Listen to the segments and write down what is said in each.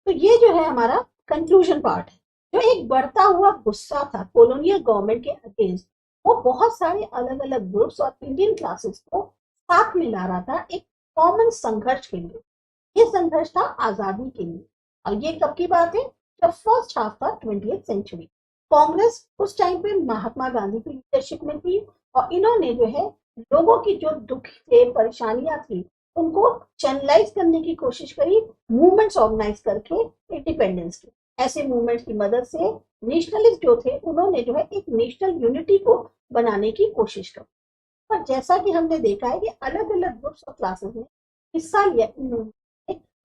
तो ये जो है हमारा कंक्लूजन पार्ट है। जो एक बढ़ता हुआ गुस्सा था कॉलोनियल गवर्नमेंट के अगेंस्ट, वो बहुत सारे अलग अलग ग्रुप्स और इंडियन क्लासेस को साथ में ला रहा था एक कॉमन संघर्ष के लिए। ये संघर्ष था आजादी के लिए। और ये कब की बात है? जब फर्स्ट हाफ था 20th सेंचुरी। कांग्रेस उस टाइम पे महात्मा गांधी की लीडरशिप में थी और इन्होंने जो है लोगों की जो दुख थे, परेशानियां थी, उनको चैनलाइज करने की कोशिश करी, मूवमेंट्स ऑर्गेनाइज करके इंडिपेंडेंस की। ऐसे मूवमेंट्स की मदद से नेशनलिस्ट जो थे उन्होंने जो है एक नेशनल यूनिटी को बनाने की कोशिश की। पर जैसा कि हमने देखा है कि अलग अलग ग्रुप्स और क्लासेस ने हिस्सा लिया,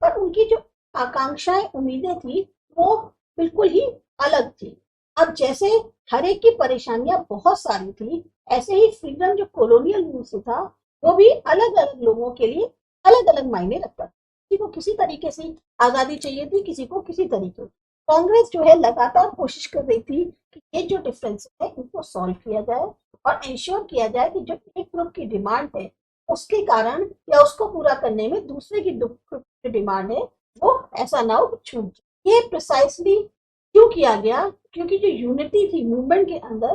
पर उनकी जो आकांक्षाएं, उम्मीदें थी, वो बिल्कुल ही अलग थी। अब जैसे हर एक की परेशानियां बहुत सारी थी, ऐसे ही फ्रीडम जो कॉलोनियल रूल से था, वो भी अलग अलग लोगों के लिए अलग अलग मायने रखता था। किसी को किसी तरीके से आजादी चाहिए थी, किसी को किसी तरीके। कांग्रेस जो है लगातार कोशिश कर रही थी कि ये जो डिफरेंस है इनको सॉल्व किया जाए और इंश्योर किया जाए कि जो एक ग्रुप की डिमांड है उसके कारण या उसको पूरा करने में दूसरे की जो डिमांड है वो ऐसा ना हो छूट जाए। ये प्रिसाइसली क्यों किया गया? क्योंकि जो यूनिटी थी मूवमेंट के अंदर,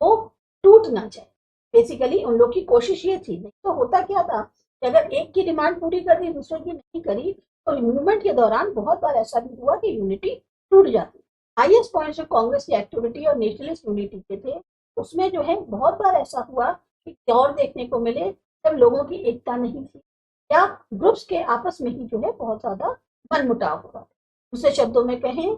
वो टूट ना जाए। बेसिकली उन लोग की कोशिश ये थी। नहीं तो होता क्या था कि अगर एक की डिमांड पूरी कर दी, दूसरे की नहीं करी, तो मूवमेंट के दौरान बहुत बार ऐसा भी हुआ कि यूनिटी टूट जाती। हाईएस्ट पॉइंट जो कांग्रेस की एक्टिविटी और नेशनलिस्ट यूनिटी के थे, उसमें जो है बहुत बार ऐसा हुआ कि दौर देखने को मिले जब लोगों की एकता नहीं थी या ग्रुप्स के आपस में ही जो है बहुत ज्यादा मनमुटाव हुआ। दूसरे शब्दों में कहें,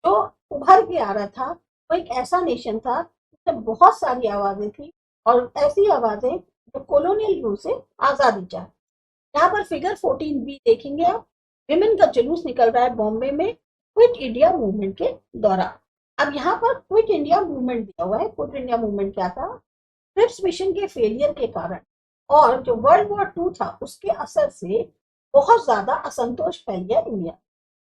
जो उभर के आ रहा था वो एक ऐसा नेशन था जिसमें बहुत सारी आवाजें थी और ऐसी आवाजें जो कॉलोनियल रूल से आजादी चाहती। यहाँ पर फिगर 14B देखेंगे आप। विमेन का जुलूस निकल रहा है बॉम्बे में क्विट इंडिया मूवमेंट के दौरान। अब यहाँ पर क्विट इंडिया मूवमेंट दिया हुआ है। क्विट इंडिया मूवमेंट क्या था? क्रिप्स मिशन के फेलियर के कारण और जो वर्ल्ड वॉर 2 था उसके असर से बहुत ज्यादा असंतोष फैल गया इंडिया।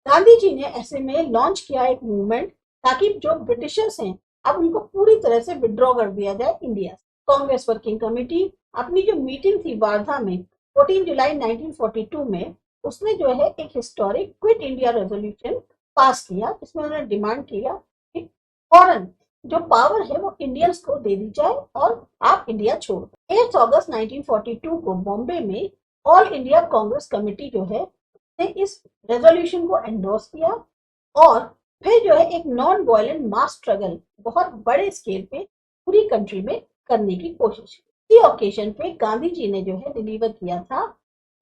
गांधी जी ने ऐसे में लॉन्च किया एक मूवमेंट ताकि जो ब्रिटिशर्स हैं अब उनको पूरी तरह से विड्रॉ कर दिया जाए इंडिया। कांग्रेस वर्किंग कमेटी अपनी जो मीटिंग थी वार्धा में 14 जुलाई 1942 में, उसने जो है एक historic quit India resolution pass किया जिसमें उन्होंने डिमांड किया कि फॉरन जो पावर है वो इंडियंस को दे दी जाए और आप इंडिया छोड़ दो। 8 अगस्त 1942 को बॉम्बे में ऑल इंडिया कांग्रेस कमेटी जो है ने इस रेजोल्यूशन को एंडोर्स किया और फिर जो है एक नॉन वायलेंट मास स्ट्रगल बहुत बड़े स्केल पे पूरी कंट्री में करने की कोशिश की। इसी ओकेजन पे गांधी जी ने जो है डिलीवर किया था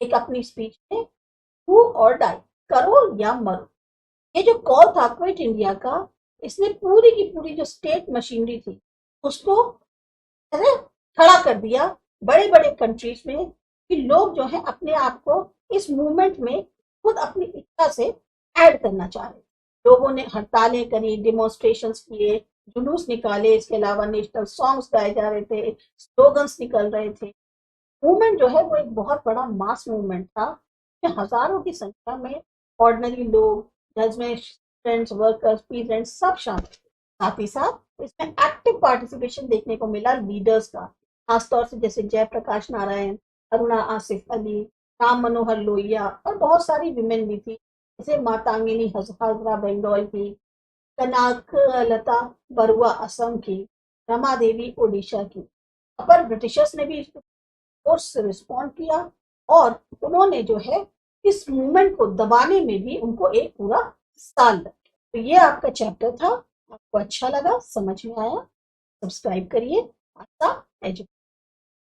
एक अपनी स्पीच में, डू और डाई, करो या मरो। ये जो कॉल था क्विट इंडिया का, इसने पूरी की पूरी जो स्टेट मशीनरी थी उसको खड़ा कर दिया बड़े बड़े कंट्रीज में कि लोग जो है अपने आप को इस मूवमेंट में खुद अपनी इच्छा से ऐड करना चाह रहे। लोगों ने हड़तालें करी, डिमॉन्स्ट्रेशंस किए, जुलूस निकाले, इसके अलावा नेशनल सॉन्ग्स गाए जा रहे थे, स्लोगन्स निकल रहे थे। मूवमेंट जो है वो एक बहुत बड़ा मास मूवमेंट था। हजारों की संख्या में ऑर्डिनरी लोग, जजमेंट, स्टूडेंट्स, वर्कर्स, पीजेंट्स सब शामिल। साथ ही साथ इसमें एक्टिव पार्टिसिपेशन देखने को मिला लीडर्स का, खासतौर से जैसे जयप्रकाश नारायण, अरुणा आसिफ अली, राम मनोहर लोहिया और बहुत सारी विमेन भी थी जैसे मातांगिनी हजरा बंगाल की, कनक लता बरुआ असम की, रमा देवी ओडिशा की। पर ब्रिटिशर्स ने भी फोर्स से रिस्पॉन्ड किया और उन्होंने जो है इस मूवमेंट को दबाने में भी उनको एक पूरा साल लगा। तो ये आपका चैप्टर था। आपको अच्छा लगा, समझ में आया? सब्सक्राइब करिए आस्था एजुकेशन।